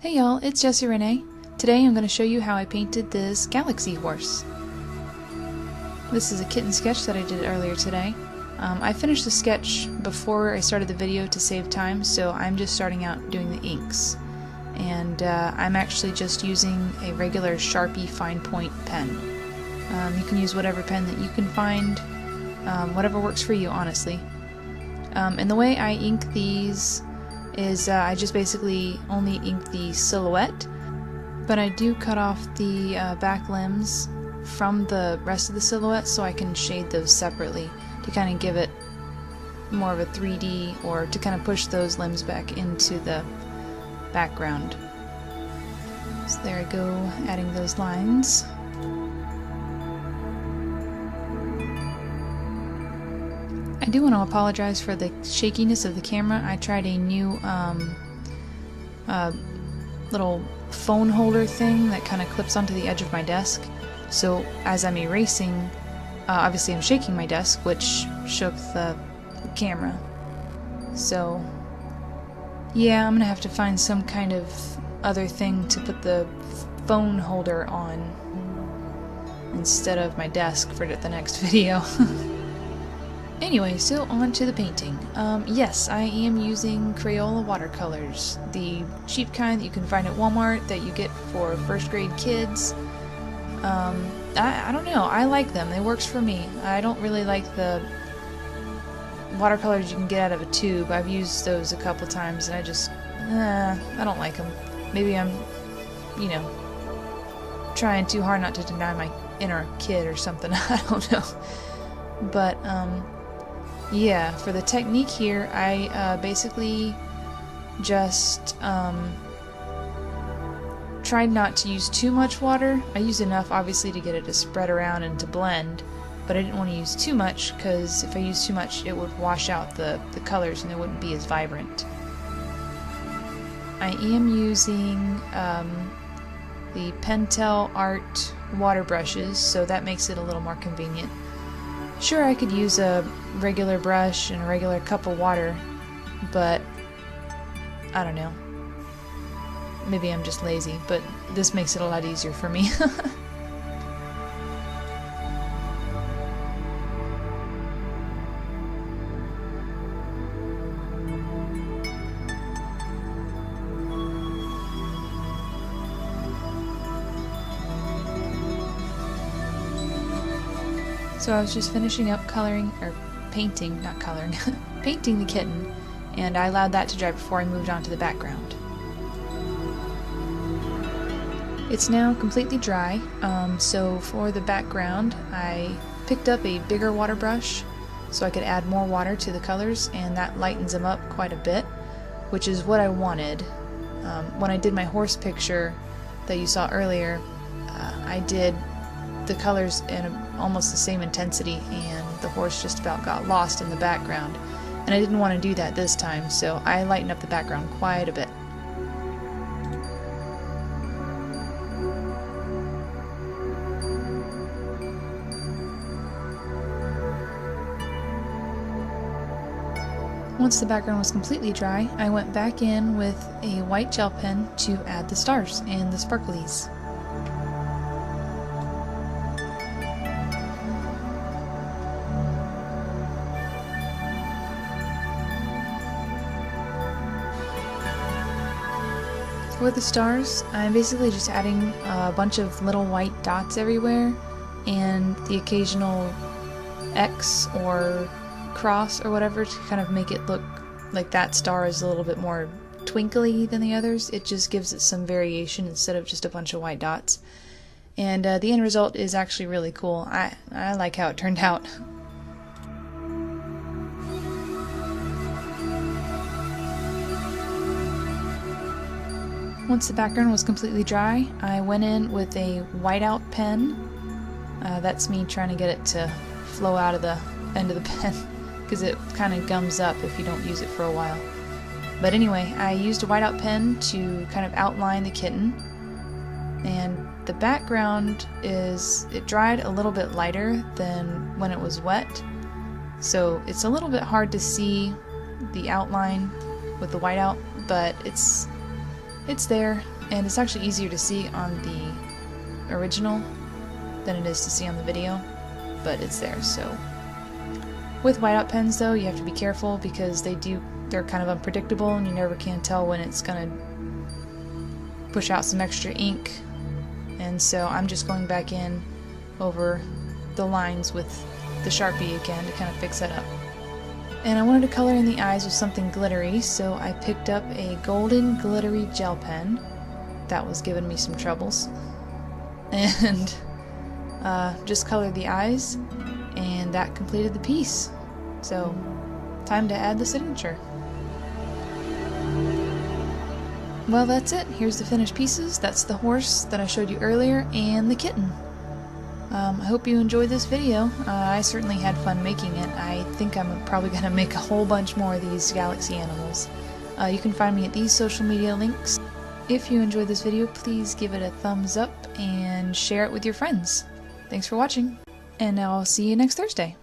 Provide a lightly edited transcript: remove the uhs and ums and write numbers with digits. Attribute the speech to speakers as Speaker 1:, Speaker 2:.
Speaker 1: Hey y'all, it's Jessie Renee. Today I'm going to show you how I painted this galaxy horse. This is a kitten sketch that I did earlier today. I finished the sketch before I started the video to save time, so I'm just starting out doing the inks. And I'm actually just using a regular Sharpie fine point pen. You can use whatever pen that you can find, whatever works for you, honestly. And the way I ink these is I just basically only ink the silhouette, but I do cut off the back limbs from the rest of the silhouette so I can shade those separately to kind of give it more of a 3D, or to kind of push those limbs back into the background. So there I go, adding those lines. I do want to apologize for the shakiness of the camera. I tried a new little phone holder thing that kind of clips onto the edge of my desk. So as I'm erasing, obviously I'm shaking my desk, which shook the camera. So yeah, I'm gonna have to find some kind of other thing to put the phone holder on instead of my desk for the next video. Anyway, so on to the painting. Yes, I am using Crayola watercolors, the cheap kind that you can find at Walmart that you get for first grade kids. I don't know, I like them, they works for me. I don't really like the watercolors you can get out of a tube. I've used those a couple times and I don't like them. Maybe I'm, trying too hard not to deny my inner kid or something, I don't know. But, yeah, for the technique here, I basically just tried not to use too much water. I used enough, obviously, to get it to spread around and to blend, but I didn't want to use too much, because if I used too much, it would wash out the colors and they wouldn't be as vibrant. I am using the Pentel Art water brushes, so that makes it a little more convenient. Sure, I could use a regular brush and a regular cup of water, but I don't know. Maybe I'm just lazy, but this makes it a lot easier for me. So I was just finishing up painting the kitten, and I allowed that to dry before I moved on to the background. It's now completely dry, so for the background I picked up a bigger water brush so I could add more water to the colors, and that lightens them up quite a bit, which is what I wanted. When I did my horse picture that you saw earlier, I did the colors in almost the same intensity, and the horse just about got lost in the background, and I didn't want to do that this time, so I lightened up the background quite a bit. Once the background was completely dry, I went back in with a white gel pen to add the stars and the sparklies. For the stars, I'm basically just adding a bunch of little white dots everywhere, and the occasional X or cross or whatever to kind of make it look like that star is a little bit more twinkly than the others. It just gives it some variation instead of just a bunch of white dots. And the end result is actually really cool. I like how it turned out. Once the background was completely dry, I went in with a whiteout pen. That's me trying to get it to flow out of the end of the pen, because it kind of gums up if you don't use it for a while. But anyway, I used a whiteout pen to kind of outline the kitten, and the background it dried a little bit lighter than when it was wet, so it's a little bit hard to see the outline with the whiteout, but it's there, and it's actually easier to see on the original than it is to see on the video, but it's there. So with whiteout pens though, you have to be careful because they're kind of unpredictable and you never can tell when it's gonna push out some extra ink. And so I'm just going back in over the lines with the Sharpie again to kind of fix that up. And I wanted to color in the eyes with something glittery, so I picked up a golden glittery gel pen. That was giving me some troubles. And just colored the eyes, and that completed the piece. So, time to add the signature. Well, that's it. Here's the finished pieces. That's the horse that I showed you earlier, and the kitten. I hope you enjoyed this video. I certainly had fun making it. I think I'm probably going to make a whole bunch more of these galaxy animals. You can find me at these social media links. If you enjoyed this video, please give it a thumbs up and share it with your friends. Thanks for watching, and I'll see you next Thursday.